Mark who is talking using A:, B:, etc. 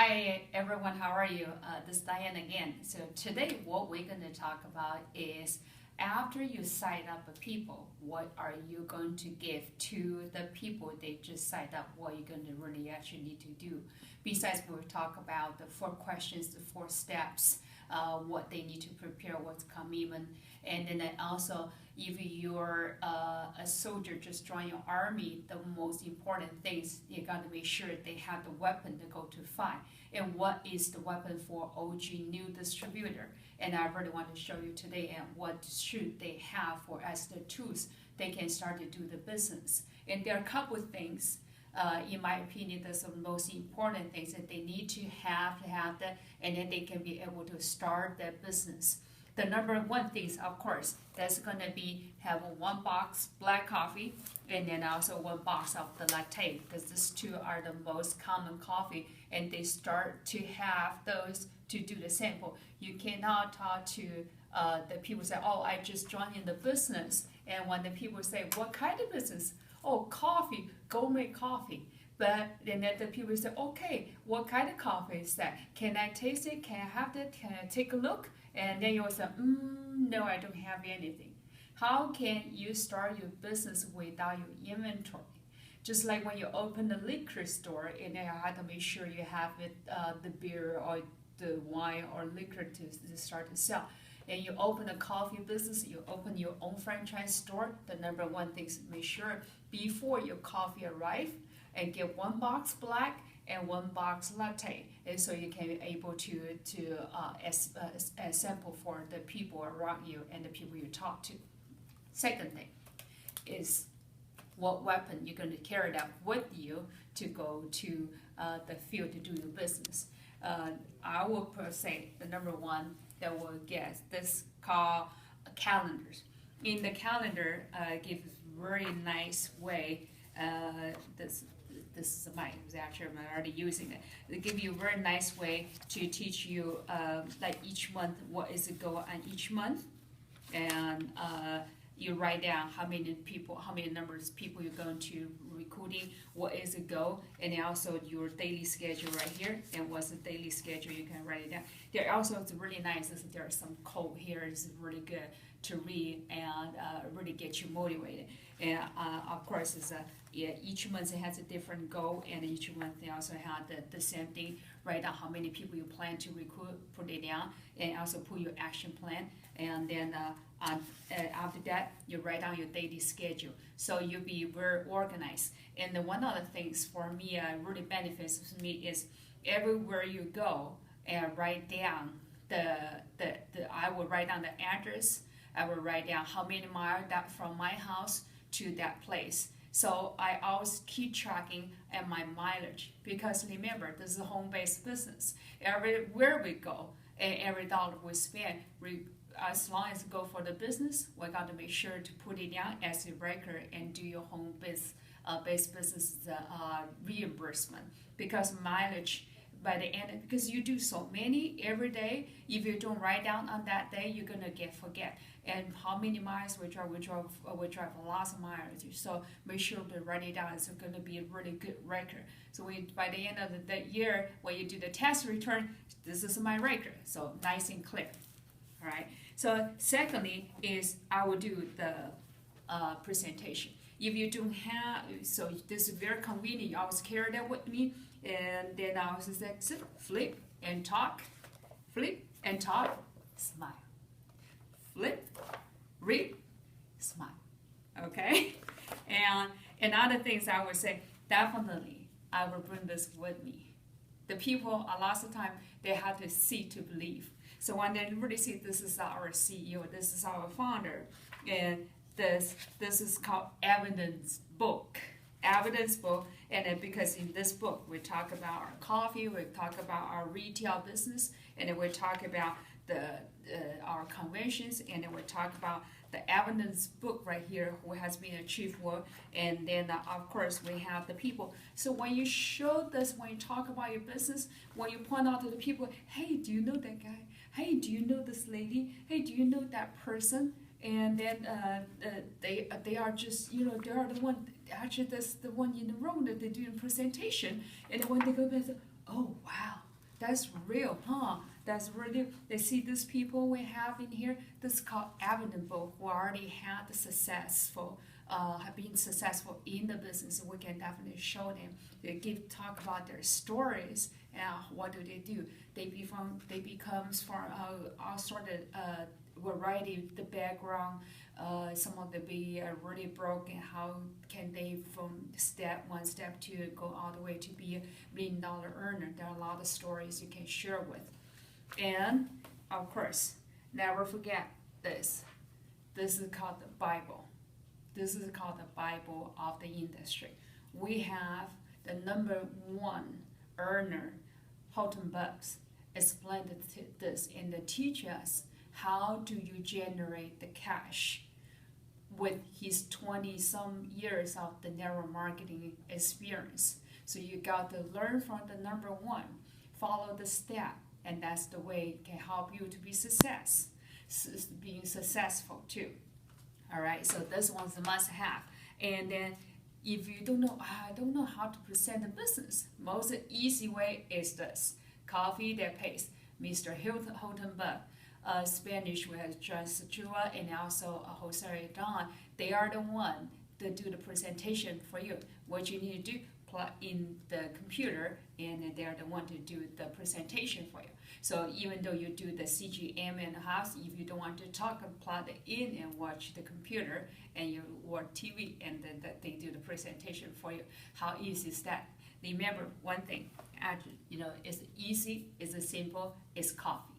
A: Hi everyone, how are you? This is Diane again. So today what we're going to talk about is after you sign up a people, what are you going to give to the people they just signed up? What are you going to really actually need to do? Besides, we'll talk about the 4 questions, the 4 steps, what they need to prepare, what's commitment, and then also if you're a soldier just join your army, the most important things you got to make sure they have the weapon to go to fight. And what is the weapon for OG new distributor? And I really want to show you today and what should they have for as the tools they can start to do the business. And there are a couple of things. In my opinion, that's the most important things that they need to have that, and then they can be able to start their business. The number 1 things, of course, that's going to be have 1 box black coffee and then also 1 box of the latte, because these 2 are the most common coffee, and they start to have those to do the sample. You cannot talk to the people say, oh, I just joined in the business, and when the people say, what kind of business? Oh, coffee, go make coffee. But then the people say, okay, what kind of coffee is that? Can I taste it? Can I have it? Can I take a look? And then you'll say, no, I don't have anything. How can you start your business without your inventory? Just like when you open a liquor store, and then you have to make sure you have it, the beer or the wine or liquor to start to sell. And you open a coffee business, you open your own franchise store, the number 1 thing is make sure before your coffee arrives, and get 1 box black and 1 box latte, and so you can be able to sample for the people around you and the people you talk to. Second thing is what weapon you're going to carry that with you to go to the field to do your business. I will say the number 1 that will get this called calendars. In the calendar, gives very nice way. This is mine. Actually, I'm already using it. They give you a very nice way to teach you, like each month, what is the goal on each month, and you write down how many people, how many numbers of people you're going to recruiting, what is the goal, and then also your daily schedule right here, and what's the daily schedule, you can write it down. There also, it's really nice, there are some code here, it's really good to read and really get you motivated. And of course, it's each month it has a different goal, and each month they also have the same thing. Write down how many people you plan to recruit, put it down, and also put your action plan. And then after that, you write down your daily schedule. So you'll be very organized. And the one other things for me really benefits me is everywhere you go and write down I will write down the address. I will write down how many miles that from my house to that place. So I always keep tracking at my mileage, because remember, this is a home-based business. Everywhere we go and every dollar we spend, as long as we go for the business, we got to make sure to put it down as a record and do your home-based business reimbursement, because mileage by the end, because you do so many every day, if you don't write down on that day, you're gonna forget. And how many miles we drive lots of miles. So make sure to write it down. It's gonna be a really good record. So by the end of the year, when you do the tax return, this is my record. So nice and clear. All right. So secondly is I will do the presentation. If you don't have, so this is very convenient. You always carry that with me, and then I always say, flip and talk, smile, flip, read, smile. Okay. And other things I would say, definitely I will bring this with me. The people, a lot of time, they have to see to believe. So when they really see this is our CEO, this is our founder, and this is called evidence book. And then because in this book we talk about our coffee, we talk about our retail business, and then we talk about our conventions, and then we talk about the evidence book right here, who has been achieved work, and then of course we have the people. So when you show this, when you talk about your business, when you point out to the people, hey, do you know that guy? Hey, do you know this lady? Hey, do you know that person? And then they are just, they are the one, actually that's the one in the room that they're doing presentation. And then when they go back, oh wow, That's real, huh? That's really, they see these people we have in here, this is called evident-able, who already had the successful, have been successful in the business. We can definitely show them. They talk about their stories and what do. They becomes from all sort of variety, the background. Some of them be really broken. How can they from one step to go all the way to be a $1 million earner? There are a lot of stories you can share with. And of course, never forget this. This is called the Bible. This is called the Bible of the industry. We have the #1 earner, Houghton Bucks, explained this and they teach us how do you generate the cash with his 20-some years of the network marketing experience. So you got to learn from the #1, follow the step, and that's the way it can help you to be being successful too. All right, so this one's a must-have. And then if you don't know, I don't know how to present a business, most easy way is this: Coffee That Pays. Mr. Houghton Buck, Spanish with John Sachua, and also Jose Don. They are the one that do the presentation for you. What you need to do, plug in the computer, and they're the one to do the presentation for you. So even though you do the CGM in the house, if you don't want to talk, plug it in and watch the computer and you watch TV, and then they do the presentation for you. How easy is that? Remember one thing, actually, it's easy, it's simple, it's coffee.